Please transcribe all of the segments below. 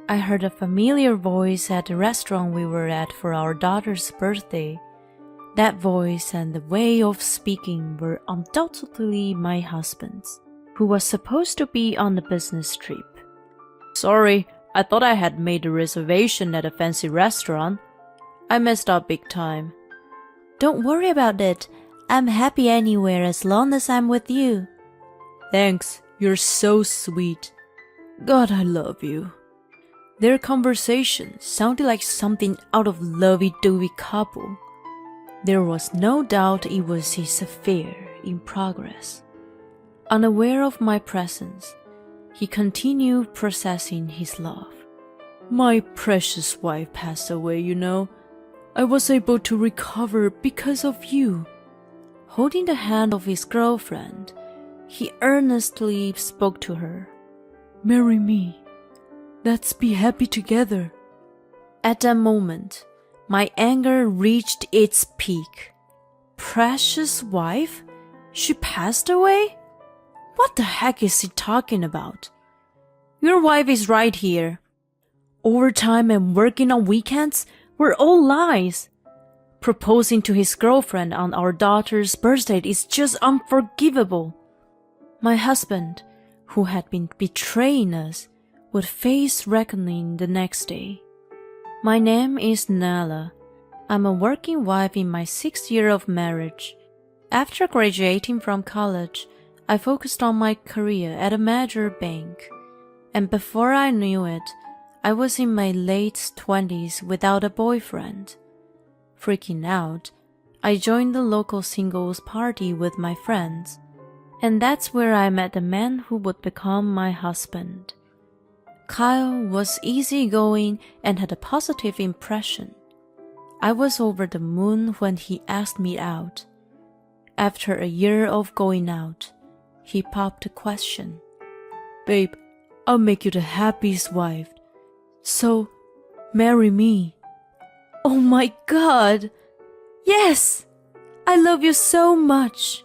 I heard a familiar voice at the restaurant we were at for our daughter's birthday. That voice and the way of speaking were undoubtedly my husband's, who was supposed to be on a business trip. Sorry, I thought I had made a reservation at a fancy restaurant. I messed up big time. Don't worry about it. I'm happy anywhere as long as I'm with you. Thanks, you're so sweet. God, I love you. Their conversation sounded like something out of Lovey-Dovey Couple. There was no doubt it was his affair in progress. Unaware of my presence, he continued processing his love. My precious wife passed away, you know. I was able to recover because of you. Holding the hand of his girlfriend, he earnestly spoke to her. Marry me. Let's be happy together. At that moment, my anger reached its peak. Precious wife? She passed away? What the heck is he talking about? Your wife is right here. Overtime and working on weekends were all lies. Proposing to his girlfriend on our daughter's birthday is just unforgivable. My husband, who had been betraying us, would face reckoning the next day. My name is Nala. I'm a working wife in my 6th year of marriage. After graduating from college, I focused on my career at a major bank. And before I knew it, I was in my late 20s without a boyfriend. Freaking out, I joined the local singles party with my friends. And that's where I met the man who would become my husband. Kyle was easygoing and had a positive impression. I was over the moon when he asked me out. After a year of going out, he popped a question. Babe, I'll make you the happiest wife. So, marry me. Oh my God! Yes! I love you so much!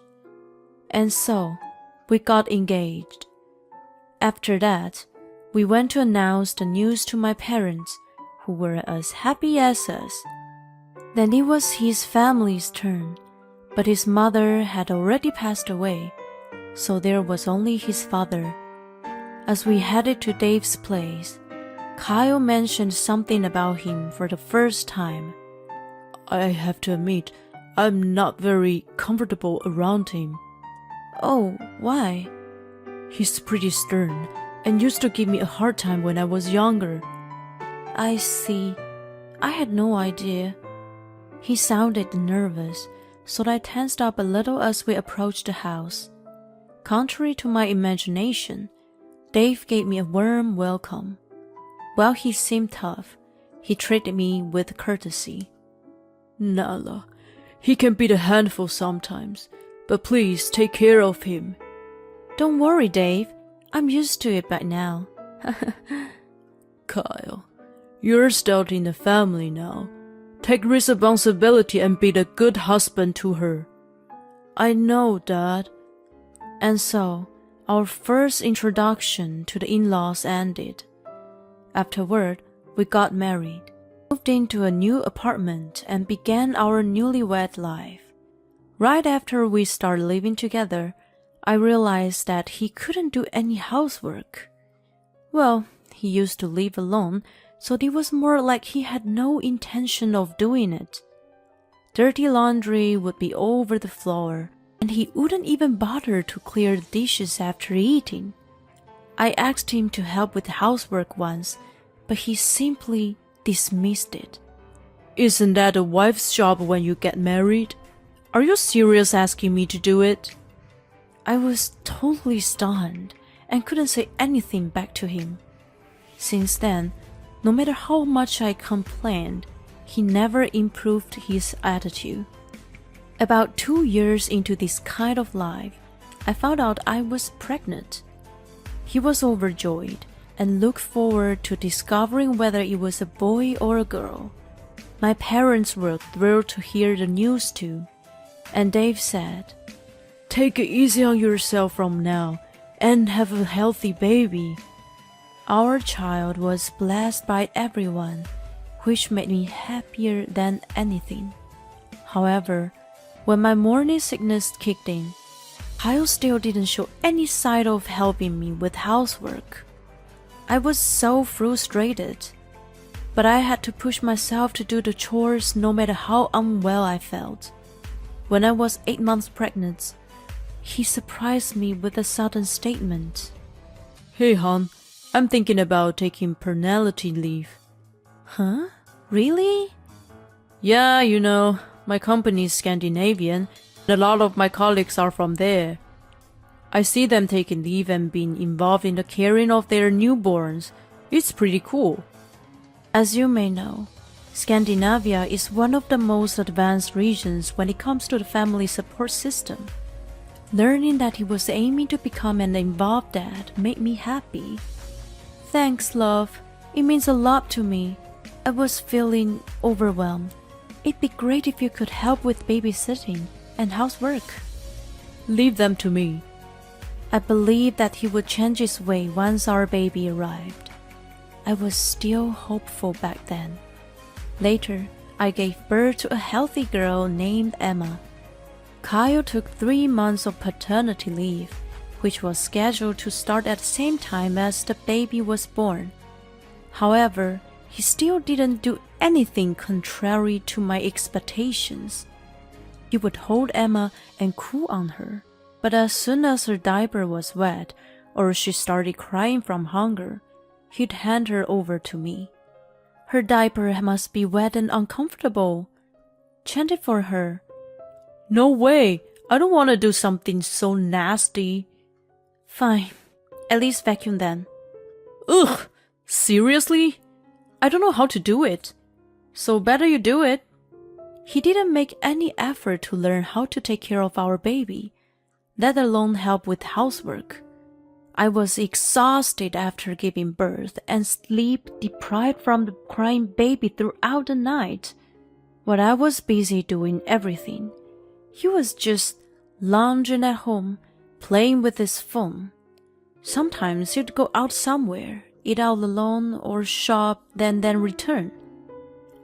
And so, we got engaged. After that, we went to announce the news to my parents, who were as happy as us. Then it was his family's turn, but his mother had already passed away, so there was only his father. As we headed to Dave's place, Kyle mentioned something about him for the first time. I have to admit, I'm not very comfortable around him. Oh, why? He's pretty stern and used to give me a hard time when I was younger. I see. I had no idea. He sounded nervous, so I tensed up a little as we approached the house. Contrary to my imagination, Dave gave me a warm welcome. While he seemed tough, he treated me with courtesy. Nala, he can be a handful sometimes, but please take care of him. Don't worry, Dave. I'm used to it by now. Kyle, you're starting the family now. Take responsibility and be the good husband to her. I know, Dad. And so, our first introduction to the in-laws ended. Afterward, we got married, moved into a new apartment, and began our newlywed life. Right after we started living together, I realized that he couldn't do any housework. Well, he used to live alone, so it was more like he had no intention of doing it. Dirty laundry would be all over the floor, and he wouldn't even bother to clear the dishes after eating. I asked him to help with housework once, but he simply dismissed it. Isn't that a wife's job when you get married? Are you serious asking me to do it? I was totally stunned and couldn't say anything back to him. Since then, no matter how much I complained, he never improved his attitude. About 2 years into this kind of life, I found out I was pregnant. He was overjoyed and looked forward to discovering whether it was a boy or a girl. My parents were thrilled to hear the news too, and Dave said, "Take it easy on yourself from now and have a healthy baby." Our child was blessed by everyone, which made me happier than anything. However, when my morning sickness kicked in, Kyle still didn't show any sign of helping me with housework. I was so frustrated, but I had to push myself to do the chores no matter how unwell I felt. When I was 8 months pregnant, he surprised me with a sudden statement. "Hey hon, I'm thinking about taking paternity leave." Huh? Really? "Yeah, you know, my company is Scandinavian, and a lot of my colleagues are from there. I see them taking leave and being involved in the caring of their newborns. It's pretty cool." As you may know, Scandinavia is one of the most advanced regions when it comes to the family support system. Learning that he was aiming to become an involved dad made me happy. "Thanks, love. It means a lot to me. I was feeling overwhelmed. It'd be great if you could help with babysitting and housework." "Leave them to me." I believed that he would change his way once our baby arrived. I was still hopeful back then. Later, I gave birth to a healthy girl named Emma. Kyle took 3 months of paternity leave, which was scheduled to start at the same time as the baby was born. However, he still didn't do anything contrary to my expectations. He would hold Emma and coo on her, but as soon as her diaper was wet or she started crying from hunger, he'd hand her over to me. "Her diaper must be wet and uncomfortable. Change it for her." "No way! I don't want to do something so nasty." "Fine. At least vacuum then." "Ugh! Seriously? I don't know how to do it. So better you do it." He didn't make any effort to learn how to take care of our baby, let alone help with housework. I was exhausted after giving birth and sleep deprived from the crying baby throughout the night. While I was busy doing everything, he was just lounging at home, playing with his phone. Sometimes he'd go out somewhere, eat out alone or shop, then return.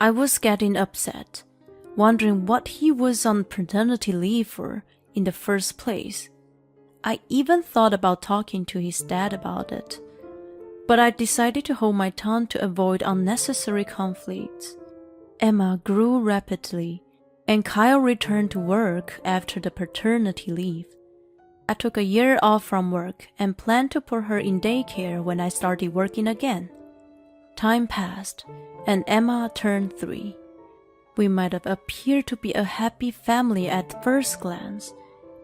I was getting upset, wondering what he was on paternity leave for in the first place. I even thought about talking to his dad about it, but I decided to hold my tongue to avoid unnecessary conflicts. Emma grew rapidly, and Kyle returned to work after the paternity leave. I took a year off from work and planned to put her in daycare when I started working again. Time passed, and Emma turned 3. We might have appeared to be a happy family at first glance,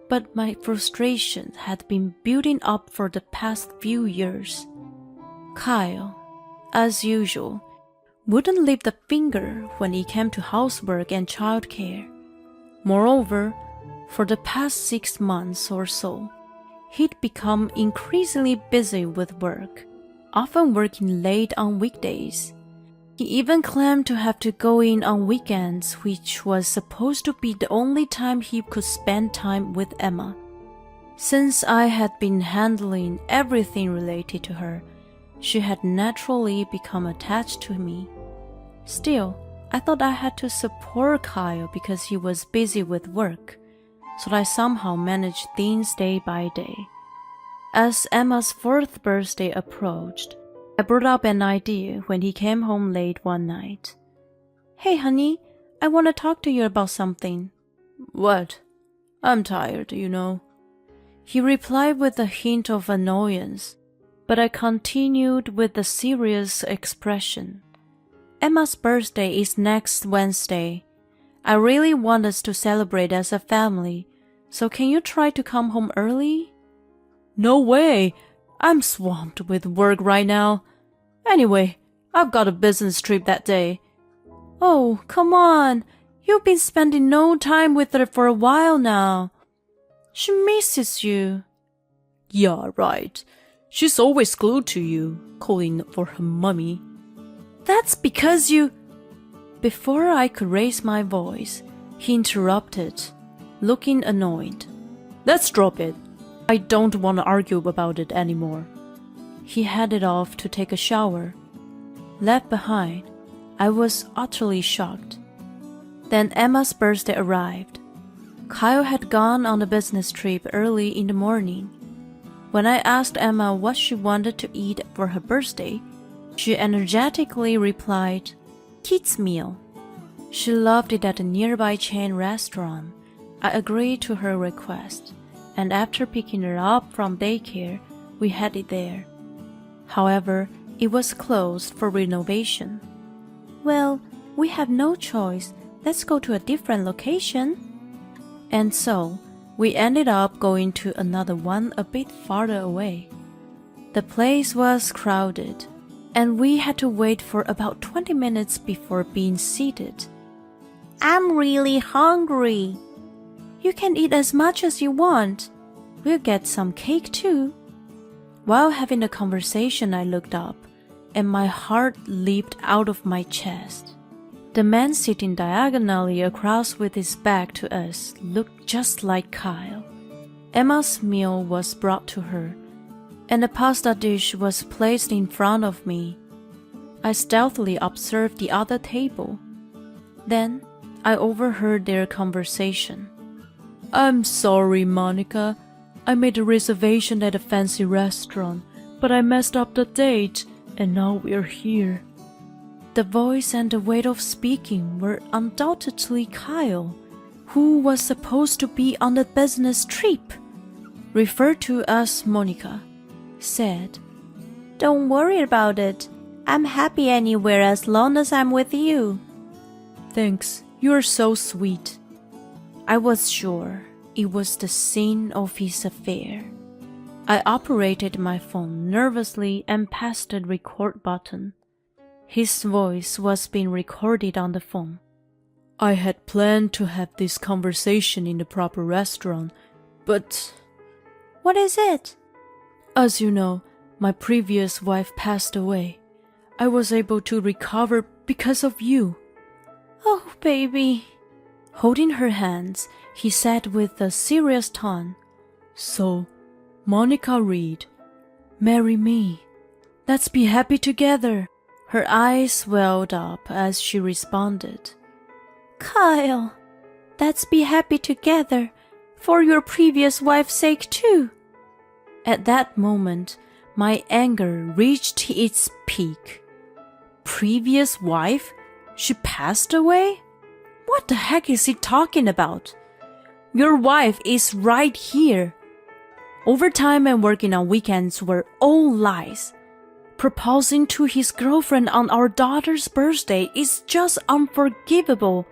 but my frustration had been building up for the past few years. Kyle, as usual, wouldn't lift a finger when it came to housework and childcare. Moreover, for the past 6 months or so, he'd become increasingly busy with work, often working late on weekdays. He even claimed to have to go in on weekends, which was supposed to be the only time he could spend time with Emma. Since I had been handling everything related to her, she had naturally become attached to me. Still, I thought I had to support Kyle because he was busy with work, so I somehow managed things day by day. As Emma's 4th birthday approached, I brought up an idea when he came home late one night. "Hey honey, I want to talk to you about something." "What? I'm tired, you know." He replied with a hint of annoyance, but I continued with a serious expression. "Emma's birthday is next Wednesday. I really want us to celebrate as a family, so can you try to come home early?" "No way! I'm swamped with work right now. Anyway, I've got a business trip that day." "Oh, come on. You've been spending no time with her for a while now. She misses you." "Yeah, right. She's always glued to you, calling for her mummy." "That's because you—" Before I could raise my voice, he interrupted, looking annoyed. "Let's drop it. I don't want to argue about it anymore." he headed off to take a shower. Left behind, I was utterly shocked. Then Emma's birthday arrived. Kyle had gone on a business trip early in the morning. When I asked Emma what she wanted to eat for her birthday, she energetically replied, "Kids' meal." She loved it at a nearby chain restaurant. I agreed to her request, and after picking her up from daycare, we headed there. However, it was closed for renovation. "Well, we have no choice. Let's go to a different location." And so, we ended up going to another one a bit farther away. The place was crowded, and we had to wait for about 20 minutes before being seated. "I'm really hungry." "You can eat as much as you want. We'll get some cake too." While having the conversation, I looked up, and my heart leaped out of my chest. The man sitting diagonally across with his back to us looked just like Kyle. Emma's meal was brought to her, and the pasta dish was placed in front of me. I stealthily observed the other table. Then I overheard their conversation. "I'm sorry, Monica. I made a reservation at a fancy restaurant, but I messed up the date, and now we're here." The voice and the way of speaking were undoubtedly Kyle, who was supposed to be on the business trip. Referred to as Monica, said, "Don't worry about it. I'm happy anywhere as long as I'm with you." "Thanks, you're so sweet." I was sure it was the scene of his affair. I operated my phone nervously and pressed the record button. His voice was being recorded on the phone. "I had planned to have this conversation in the proper restaurant, but..." "What is it?" "As you know, my previous wife passed away. I was able to recover because of you." "Oh, baby." Holding her hands, he said with a serious tone, "So, Monica Reed, marry me. Let's be happy together." Her eyes welled up as she responded, "Kyle, let's be happy together, for your previous wife's sake too." At that moment, my anger reached its peak. Previous wife? She passed away? What the heck is he talking about? Your wife is right here. Overtime and working on weekends were all lies. Proposing to his girlfriend on our daughter's birthday is just unforgivable.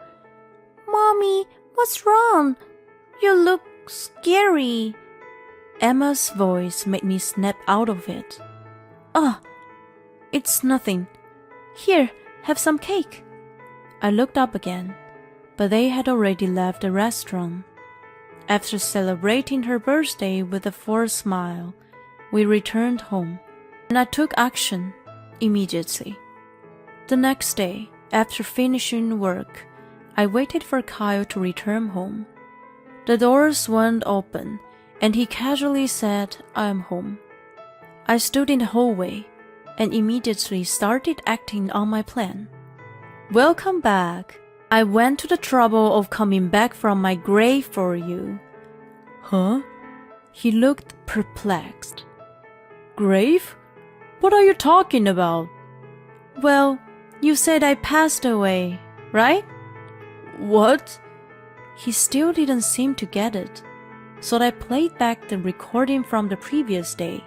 "Mommy, what's wrong? You look scary." Emma's voice made me snap out of it. It's nothing. Here, have some cake." I looked up again, but they had already left the restaurant. After celebrating her birthday with a forced smile, we returned home, and I took action immediately. The next day, after finishing work, I waited for Kyle to return home. The door swung open, and he casually said, "I'm home." I stood in the hallway and immediately started acting on my plan. "Welcome back. I went to the trouble of coming back from my grave for you." "Huh?" He looked perplexed. "Grave? What are you talking about?" "Well, you said I passed away, right?" "What?" He still didn't seem to get it, so I played back the recording from the previous day.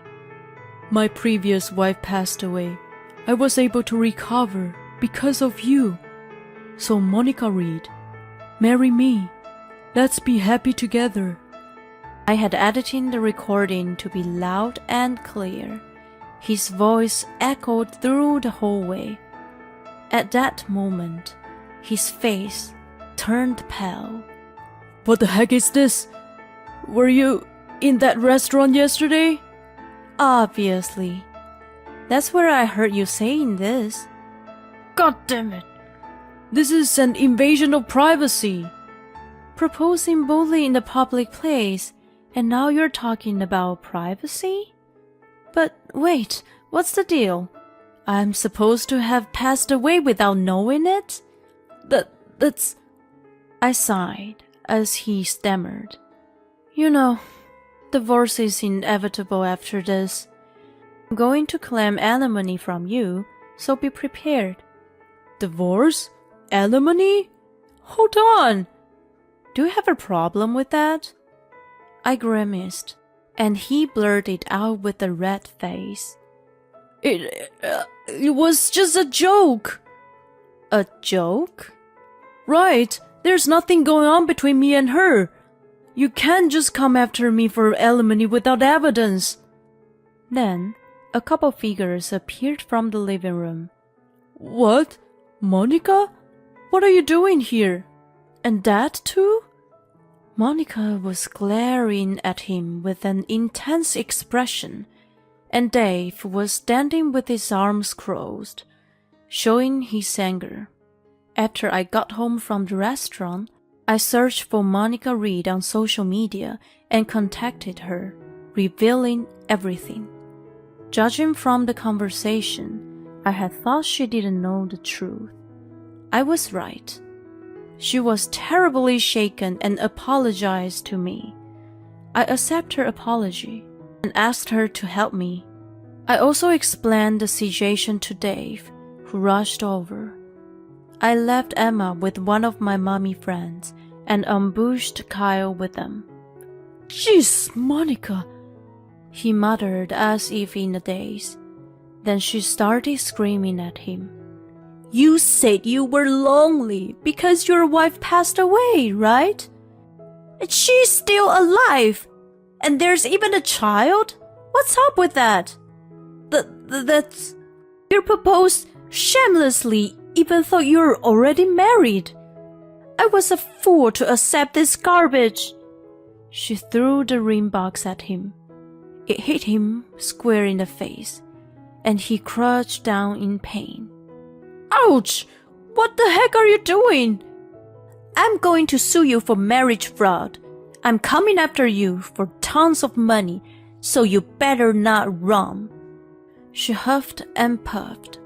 "My previous wife passed away. I was able to recover because of you. So Monica Reed, marry me. Let's be happy together." I had edited the recording to be loud and clear. His voice echoed through the hallway. At that moment, his face turned pale. "What the heck is this? Were you in that restaurant yesterday?" "Obviously. That's where I heard you saying this." "God damn it. This is an invasion of privacy." "Proposing boldly in the public place, and now you're talking about privacy?" "But wait, What's the deal? I'm supposed to have passed away without knowing it? That's... I sighed as he stammered. You know, divorce is inevitable after this. I'm going to claim alimony from you, so be prepared. Divorce? Alimony? Hold on! Do you have a problem with that? I grimaced, and he blurted out with a red face. It was just a joke. A joke? Right, there's nothing going on between me and her. You can't just come after me for alimony without evidence. Then, a couple figures appeared from the living room. What? Monica? What are you doing here? And Dad too? Monica was glaring at him with an intense expression, and Dave was standing with his arms crossed, showing his anger. After I got home from the restaurant, I searched for Monica Reed on social media and contacted her, revealing everything. Judging from the conversation, I had thought she didn't know the truth. I was right. She was terribly shaken and apologized to me. I accepted her apology and asked her to help me. I also explained the situation to Dave, who rushed over. I left Emma with one of my mommy friends and ambushed Kyle with them. Jeez, Monica, he muttered as if in a daze. Then she started screaming at him. You said you were lonely because your wife passed away, right? She's still alive, and there's even a child? What's up with that? That's... You proposed shamelessly even though you're already married. I was a fool to accept this garbage. She threw the ring box at him. It hit him square in the face, and he crouched down in pain. Ouch! What the heck are you doing? I'm going to sue you for marriage fraud. I'm coming after you for tons of money, so you better not run. She huffed and puffed.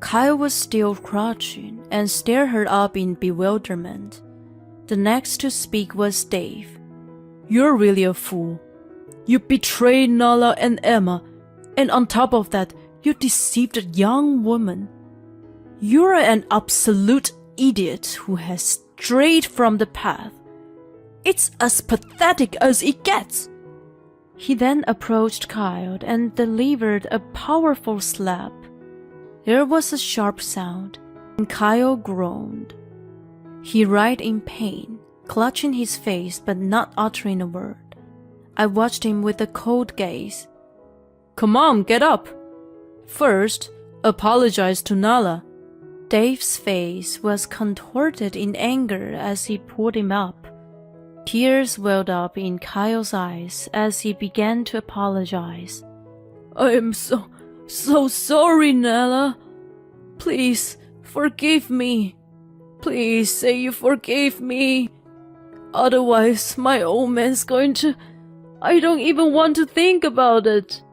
Kyle was still crouching and stared her up in bewilderment. The next to speak was Dave. You're really a fool. You betrayed Nala and Emma, and on top of that, you deceived a young woman. You're an absolute idiot who has strayed from the path. It's as pathetic as it gets. He then approached Kyle and delivered a powerful slap. There was a sharp sound, and Kyle groaned. He writhed in pain, clutching his face but not uttering a word. I watched him with a cold gaze. Come on, get up. First, apologize to Nala. Dave's face was contorted in anger as he pulled him up. Tears welled up in Kyle's eyes as he began to apologize. I am so sorry, Nala. Please, forgive me. Please say you forgave me. Otherwise, my old man's going to... I don't even want to think about it.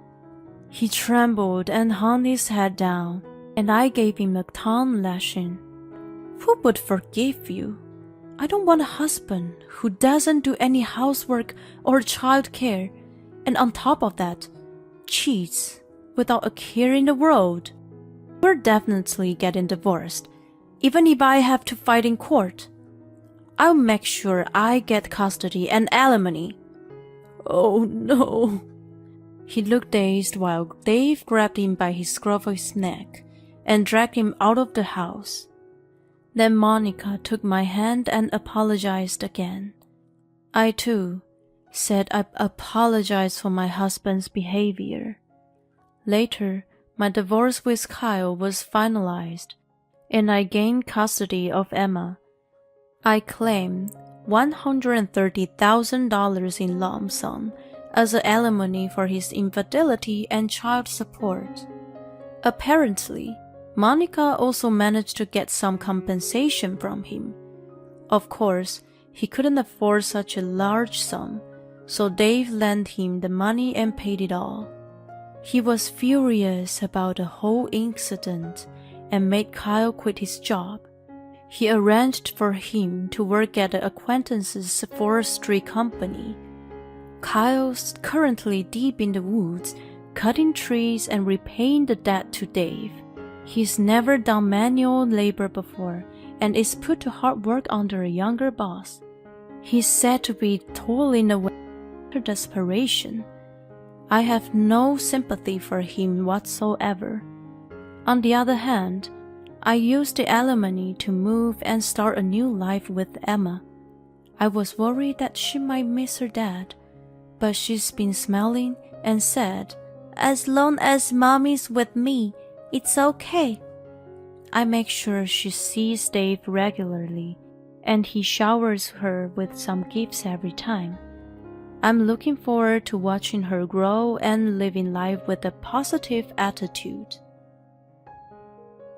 He trembled and hung his head down, and I gave him a tongue lashing. Who would forgive you? I don't want a husband who doesn't do any housework or child care, and on top of that, cheats without a care in the world. We're definitely getting divorced, even if I have to fight in court. I'll make sure I get custody and alimony. Oh no. He looked dazed while Dave grabbed him by his scruff of his neck and dragged him out of the house. Then Monica took my hand and apologized again. I too said I apologized for my husband's behavior. Later, my divorce with Kyle was finalized, and I gained custody of Emma. I claimed $130,000 in lump sum as an alimony for his infidelity and child support. Apparently, Monica also managed to get some compensation from him. Of course, he couldn't afford such a large sum, so Dave lent him the money and paid it all. He was furious about the whole incident and made Kyle quit his job. He arranged for him to work at the acquaintance's forestry company. Kyle's currently deep in the woods, cutting trees and repaying the debt to Dave. He's never done manual labor before and is put to hard work under a younger boss. He's said to be toiling away under desperation. I have no sympathy for him whatsoever. On the other hand, I used the alimony to move and start a new life with Emma. I was worried that she might miss her dad, but she's been smiling and said, "As long as Mommy's with me, it's okay." I make sure she sees Dave regularly, and he showers her with some gifts every time. I'm looking forward to watching her grow and living life with a positive attitude.